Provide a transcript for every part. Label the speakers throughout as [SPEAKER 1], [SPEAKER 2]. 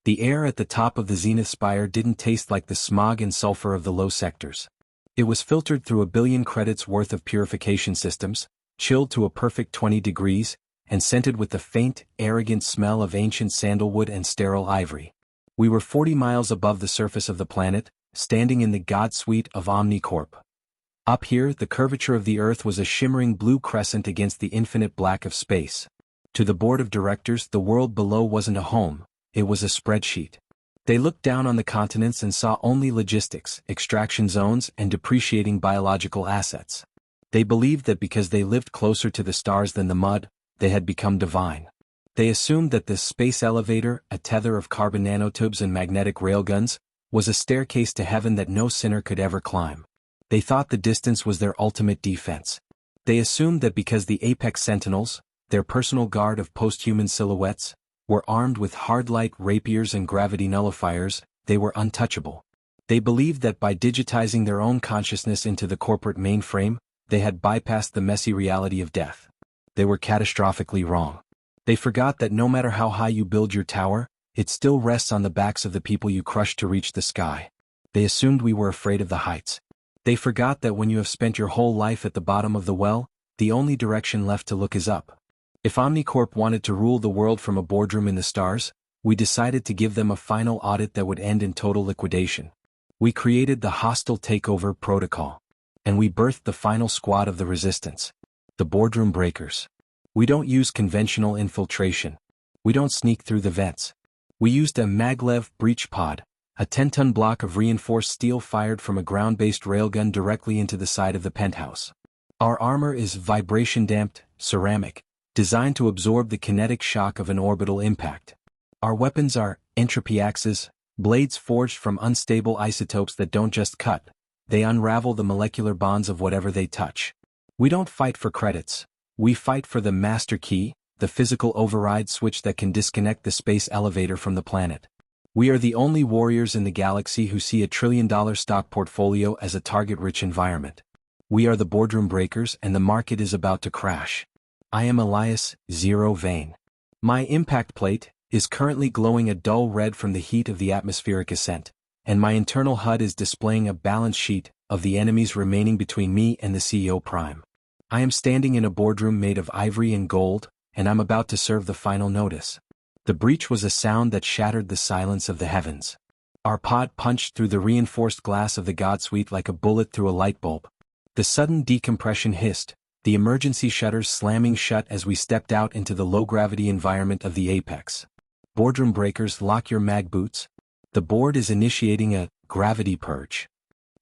[SPEAKER 1] The air at the top of the zenith spire didn't taste like the smog and sulfur of the low sectors. It was filtered through 1 billion credits worth of purification systems, chilled to a perfect 20 degrees, and scented with the faint, arrogant smell of ancient sandalwood and sterile ivory. We were 40 miles above the surface of the planet, standing in the God Suite of Omnicorp. Up here, the curvature of the Earth was a shimmering blue crescent against the infinite black of space. To the board of directors, the world below wasn't a home, it was a spreadsheet. They looked down on the continents and saw only logistics, extraction zones, and depreciating biological assets. They believed that because they lived closer to the stars than the mud, they had become divine. They assumed that this space elevator, a tether of carbon nanotubes and magnetic railguns, was a staircase to heaven that no sinner could ever climb. They thought the distance was their ultimate defense. They assumed that because the Apex Sentinels, their personal guard of post-human silhouettes, were armed with hard-light rapiers and gravity nullifiers, they were untouchable. They believed that by digitizing their own consciousness into the corporate mainframe, they had bypassed the messy reality of death. They were catastrophically wrong. They forgot that no matter how high you build your tower, it still rests on the backs of the people you crush to reach the sky. They assumed we were afraid of the heights. They forgot that when you have spent your whole life at the bottom of the well, the only direction left to look is up. If Omnicorp wanted to rule the world from a boardroom in the stars, we decided to give them a final audit that would end in total liquidation. We created the Hostile Takeover protocol. And we birthed the final squad of the resistance. The Boardroom-Breakers. We don't use conventional infiltration. We don't sneak through the vents. We used a maglev breach pod, a 10-ton block of reinforced steel fired from a ground-based railgun directly into the side of the penthouse. Our armor is vibration-damped, ceramic, designed to absorb the kinetic shock of an orbital impact. Our weapons are entropy axes, blades forged from unstable isotopes that don't just cut, they unravel the molecular bonds of whatever they touch. We don't fight for credits, we fight for the master key, the physical override switch that can disconnect the space elevator from the planet. We are the only warriors in the galaxy who see $1 trillion stock portfolio as a target-rich environment. We are the Boardroom-Breakers and the market is about to crash. I am Elias, Zero Vane. My impact plate is currently glowing a dull red from the heat of the atmospheric ascent, and my internal HUD is displaying a balance sheet of the enemies remaining between me and the CEO Prime. I am standing in a boardroom made of ivory and gold, and I'm about to serve the final notice. The breach was a sound that shattered the silence of the heavens. Our pod punched through the reinforced glass of the God Suite like a bullet through a light bulb. The sudden decompression hissed, the emergency shutters slamming shut as we stepped out into the low-gravity environment of the Apex. Boardroom-Breakers, lock your mag boots. The board is initiating a gravity purge.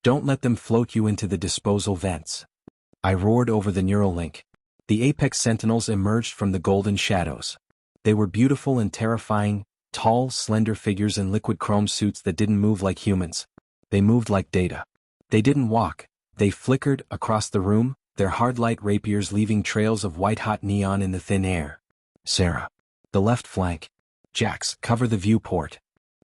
[SPEAKER 1] Don't let them float you into the disposal vents. I roared over the neural link. The Apex Sentinels emerged from the golden shadows. They were beautiful and terrifying, tall, slender figures in liquid chrome suits that didn't move like humans. They moved like data. They didn't walk, they flickered across the room, their hard-light rapiers leaving trails of white-hot neon in the thin air. Sarah. The left flank. Jax, cover the viewport.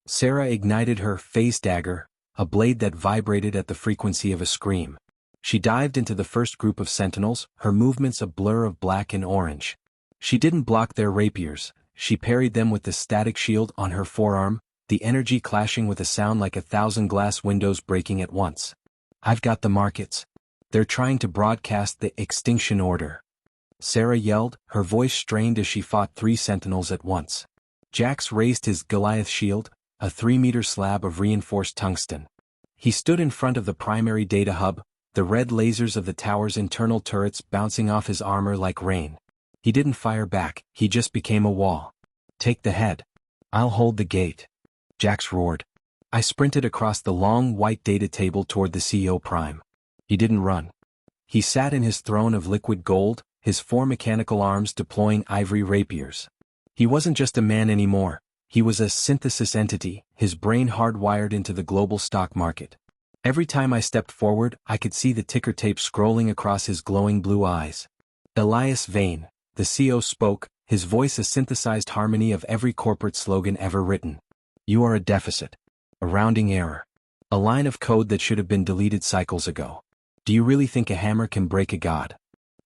[SPEAKER 1] Sarah ignited her phase dagger, a blade that vibrated at the frequency of a scream. She dived into the first group of sentinels, her movements a blur of black and orange. She didn't block their rapiers, she parried them with the static shield on her forearm, the energy clashing with a sound like 1,000 glass windows breaking at once. I've got the markets. They're trying to broadcast the extinction order. Sarah yelled, her voice strained as she fought 3 sentinels at once. Jax raised his Goliath shield, a 3-meter slab of reinforced tungsten. He stood in front of the primary data hub, the red lasers of the tower's internal turrets bouncing off his armor like rain. He didn't fire back, he just became a wall. Take the head. I'll hold the gate. Jax roared. I sprinted across the long white data table toward the CEO Prime. He didn't run. He sat in his throne of liquid gold, his 4 mechanical arms deploying ivory rapiers. He wasn't just a man anymore, he was a synthesis entity, his brain hardwired into the global stock market. Every time I stepped forward, I could see the ticker tape scrolling across his glowing blue eyes. Elias Vane, the CEO spoke, his voice a synthesized harmony of every corporate slogan ever written. You are a deficit. A rounding error. A line of code that should have been deleted cycles ago. Do you really think a hammer can break a god?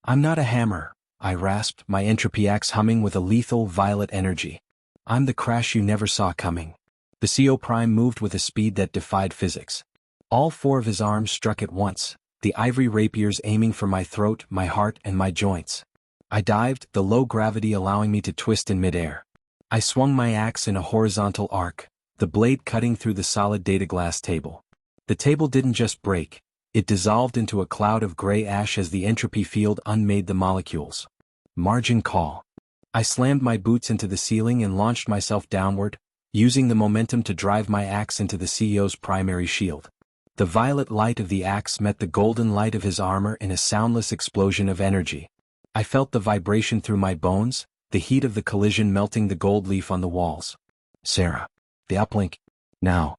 [SPEAKER 1] I'm not a hammer, I rasped, my entropy axe humming with a lethal violet energy. I'm the crash you never saw coming. The CO Prime moved with a speed that defied physics. All four of his arms struck at once, the ivory rapiers aiming for my throat, my heart, and my joints. I dived, the low gravity allowing me to twist in midair. I swung my axe in a horizontal arc, the blade cutting through the solid data glass table. The table didn't just break, it dissolved into a cloud of gray ash as the entropy field unmade the molecules. Margin call. I slammed my boots into the ceiling and launched myself downward, using the momentum to drive my axe into the CEO's primary shield. The violet light of the axe met the golden light of his armor in a soundless explosion of energy. I felt the vibration through my bones, the heat of the collision melting the gold leaf on the walls. Sarah. The uplink. Now.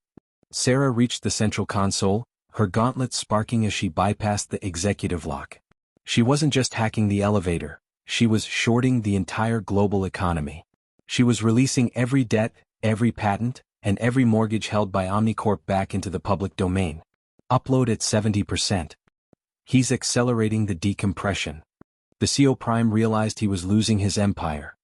[SPEAKER 1] Sarah reached the central console, her gauntlets sparking as she bypassed the executive lock. She wasn't just hacking the elevator, she was shorting the entire global economy. She was releasing every debt, every patent, and every mortgage held by Omnicorp back into the public domain. Upload at 70%. He's accelerating the decompression. The CO Prime realized he was losing his empire.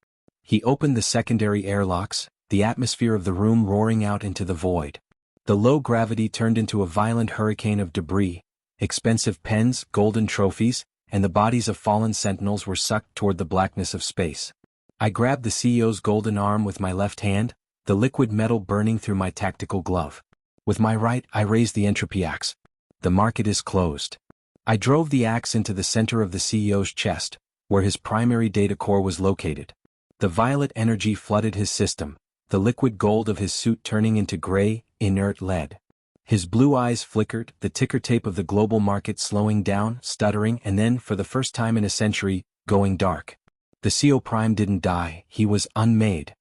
[SPEAKER 1] He opened the secondary airlocks, the atmosphere of the room roaring out into the void. The low gravity turned into a violent hurricane of debris, expensive pens, golden trophies, and the bodies of fallen sentinels were sucked toward the blackness of space. I grabbed the CEO's golden arm with my left hand, the liquid metal burning through my tactical glove. With my right, I raised the entropy axe. The market is closed. I drove the axe into the center of the CEO's chest, where his primary data core was located. The violet energy flooded his system, the liquid gold of his suit turning into gray, inert lead. His blue eyes flickered, the ticker tape of the global market slowing down, stuttering, and then, for the first time in a century, going dark. The CO Prime didn't die, he was unmade.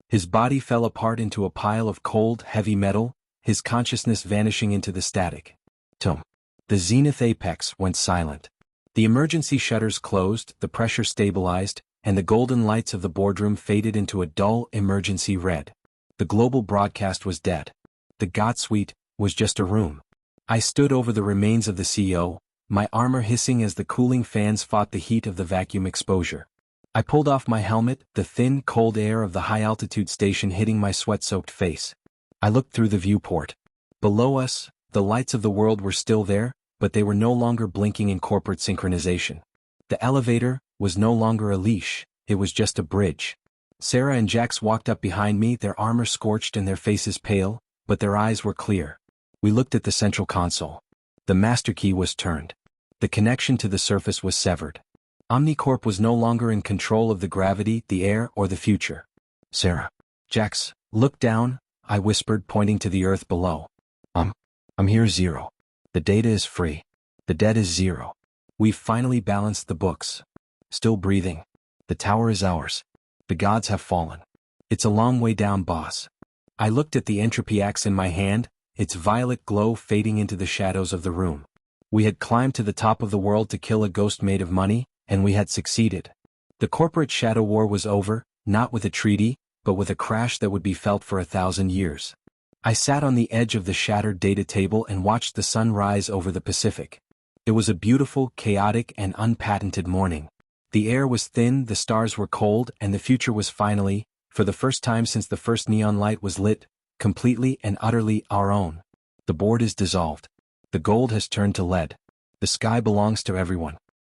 [SPEAKER 1] His body fell apart into a pile of cold, heavy metal, his consciousness vanishing into the static. The zenith apex went silent. The emergency shutters closed, the pressure stabilized, and the golden lights of the boardroom faded into a dull, emergency red. The global broadcast was dead. The God Suite was just a room. I stood over the remains of the CEO, my armor hissing as the cooling fans fought the heat of the vacuum exposure. I pulled off my helmet, the thin, cold air of the high-altitude station hitting my sweat-soaked face. I looked through the viewport. Below us, the lights of the world were still there, but they were no longer blinking in corporate synchronization. The elevator was no longer a leash, it was just a bridge. Sarah and Jax walked up behind me, their armor scorched and their faces pale, but their eyes were clear. We looked at the central console. The master key was turned. The connection to the surface was severed. Omnicorp was no longer in control of the gravity, the air, or the future. Sarah. Jax, look down, I whispered, pointing to the earth below. I'm here. Zero. The data is free. The debt is zero. We've finally balanced the books. Still breathing. The tower is ours. The gods have fallen. It's a long way down, boss. I looked at the entropy axe in my hand, its violet glow fading into the shadows of the room. We had climbed to the top of the world to kill a ghost made of money, and we had succeeded. The corporate shadow war was over, not with a treaty, but with a crash that would be felt for 1,000 years. I sat on the edge of the shattered data table and watched the sun rise over the Pacific. It was a beautiful, chaotic, and unpatented morning. The air was thin, the stars were cold, and the future was finally, for the first time since the first neon light was lit, completely and utterly our own. The board is dissolved. The gold has turned to lead. The sky belongs to everyone.